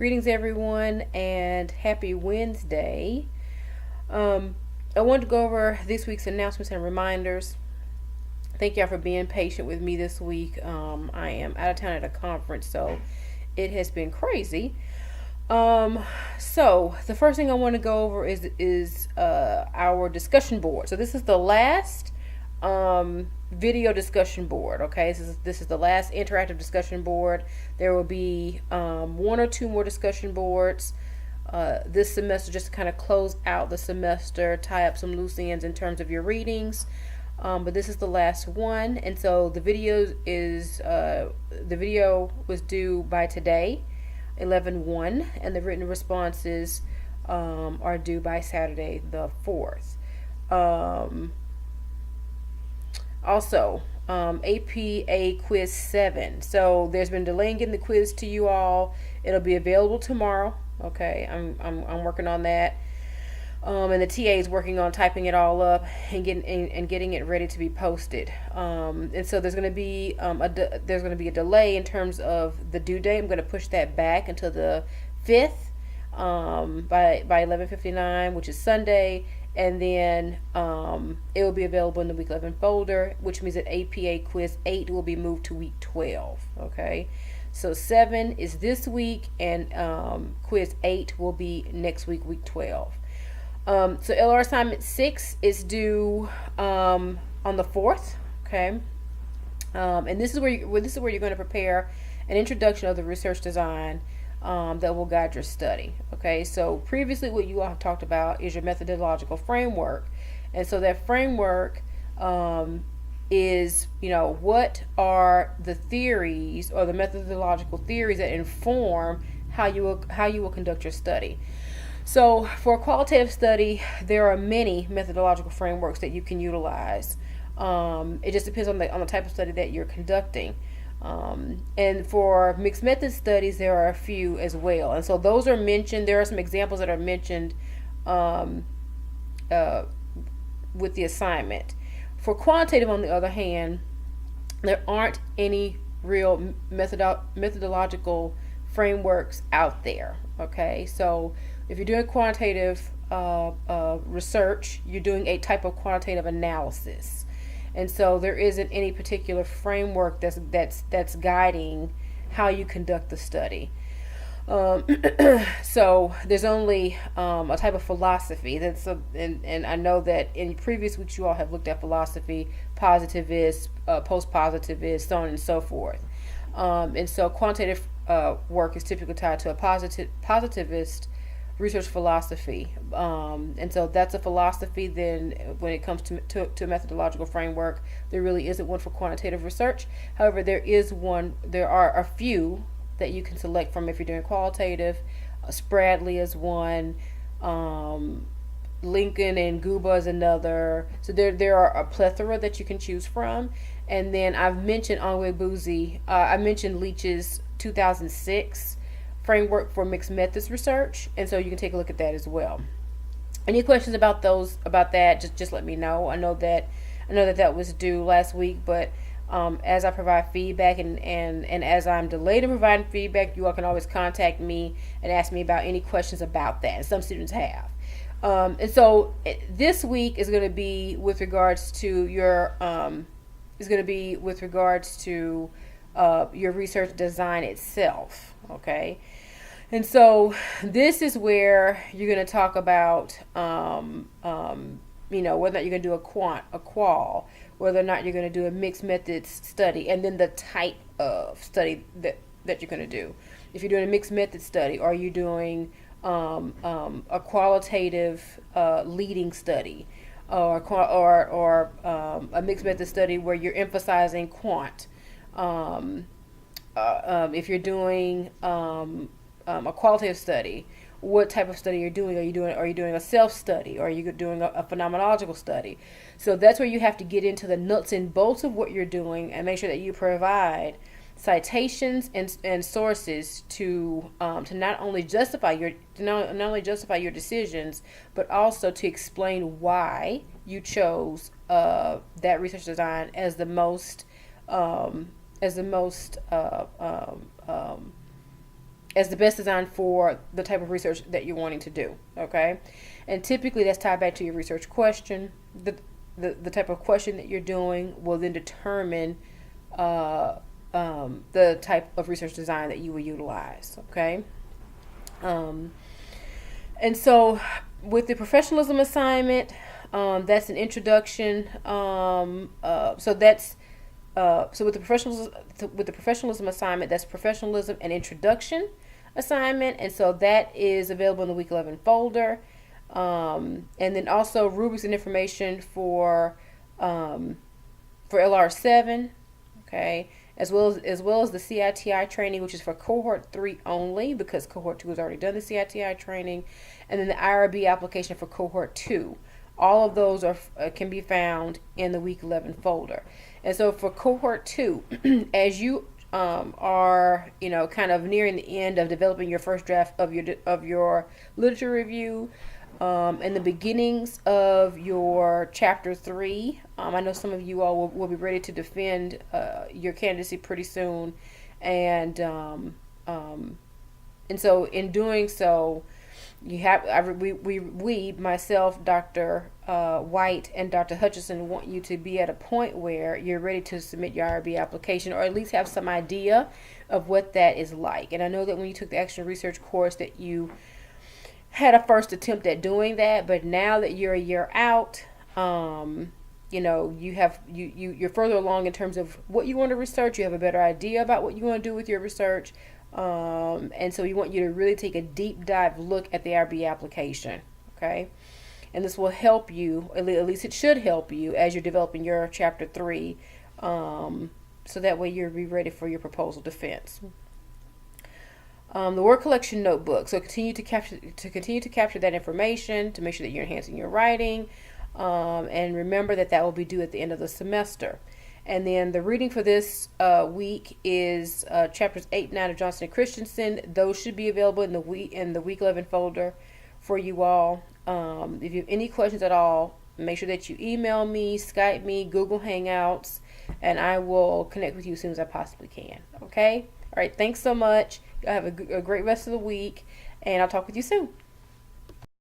Greetings, everyone, and happy Wednesday. I wanted to go over this week's announcements and reminders. Thank y'all for being patient with me this week. I am out of town at a conference, so it has been crazy. So the first thing I want to go over is our discussion board. So this is the last video discussion board. Okay, this is the last interactive discussion board. There will be one or two more discussion boards this semester, just to kind of close out the semester, tie up some loose ends in terms of your readings. But this is the last one, and so the video was due by today, 11/1, and the written responses are due by Saturday the 4th. Also, APA Quiz 7. So there's been delay in getting the quiz to you all. It'll be available tomorrow. Okay, I'm working on that. And the TA is working on typing it all up and getting it ready to be posted. And so there's going to be a delay in terms of the due date. I'm going to push that back until the 5th by 11:59, which is Sunday, and then it will be available in the week 11 folder, which means that APA Quiz 8 will be moved to week 12. Okay, so 7 is this week, and Quiz 8 will be next week, week 12. So LR assignment 6 is due on the 4th. Okay, and this is where you're going to prepare an introduction of the research design that will guide your study. Okay, so previously what you all have talked about is your methodological framework, and so that framework is, what are the theories or the methodological theories that inform how you will conduct your study. So for a qualitative study, there are many methodological frameworks that you can utilize. It just depends on the type of study that you're conducting. And for mixed method studies, there are a few as well. And so those are mentioned. There are some examples that are mentioned with the assignment. For quantitative, on the other hand, there aren't any real methodological frameworks out there. Okay, so if you're doing quantitative research, you're doing a type of quantitative analysis. And so there isn't any particular framework that's guiding how you conduct the study. So there's only a type of philosophy and I know that in previous weeks you all have looked at philosophy, positivist, post-positivist, so on and so forth. And so quantitative work is typically tied to a positivist research philosophy, and so that's a philosophy. Then when it comes to a methodological framework, there really isn't one for quantitative research. However, there are a few that you can select from if you're doing qualitative. Spradley is one, Lincoln and Guba is another. So there are a plethora that you can choose from. And then I've mentioned Onwebuzzi. I mentioned Leach's 2006 framework for mixed methods research, and so you can take a look at that as well. Any questions about that, just let me know. I know that was due last week, but as I provide feedback and as I'm delayed in providing feedback, you all can always contact me and ask me about any questions about that, and some students have. And so this week is going to be with regards to your your research design itself. Okay, and so this is where you're going to talk about whether or not you're going to do a qual, whether or not you're going to do a mixed methods study, and then the type of study that you're going to do. If you're doing a mixed method study, are you doing a qualitative leading study, or a mixed method study where you're emphasizing quant? If you're doing a qualitative study, what type of study you're doing? Are you doing a self study, or are you doing a phenomenological study? So that's where you have to get into the nuts and bolts of what you're doing and make sure that you provide citations and sources to not only justify your decisions, but also to explain why you chose that research design as the most as the best design for the type of research that you're wanting to do. Okay, and typically that's tied back to your research question. The type of question that you're doing will then determine the type of research design that you will utilize. Okay, and so with the professionalism assignment, that's an introduction. So that's so with the professionalism assignment, that's professionalism and introduction assignment, and so that is available in the week 11 folder. And then also rubrics and information for LR7, okay, as well as the CITI training, which is for cohort 3 only, because cohort 2 has already done the CITI training, and then the IRB application for cohort 2. All of those can be found in the week 11 folder. And so for cohort 2, as you are, kind of nearing the end of developing your first draft of your literature review, and the beginnings of your chapter 3, I know some of you all will be ready to defend your candidacy pretty soon, and so in doing so, you have we myself, Dr. White and Dr. Hutchison, want you to be at a point where you're ready to submit your IRB application, or at least have some idea of what that is like. And I know that when you took the Action Research course that you had a first attempt at doing that, but now that you're a year out, you're further along in terms of what you want to research. You have a better idea about what you want to do with your research. And so we want you to really take a deep dive look at the IRB application, okay? And this will help you, at least it should help you, as you're developing your chapter 3, so that way you'll be ready for your proposal defense. The word collection notebook. So continue to capture that information to make sure that you're enhancing your writing, and remember that will be due at the end of the semester. And then the reading for this week is chapters 8 and 9 of Johnson and Christensen. Those should be available in the week 11 folder for you all. If you have any questions at all, make sure that you email me, Skype me, Google Hangouts, and I will connect with you as soon as I possibly can. Okay? All right. Thanks so much. Have a great rest of the week, and I'll talk with you soon.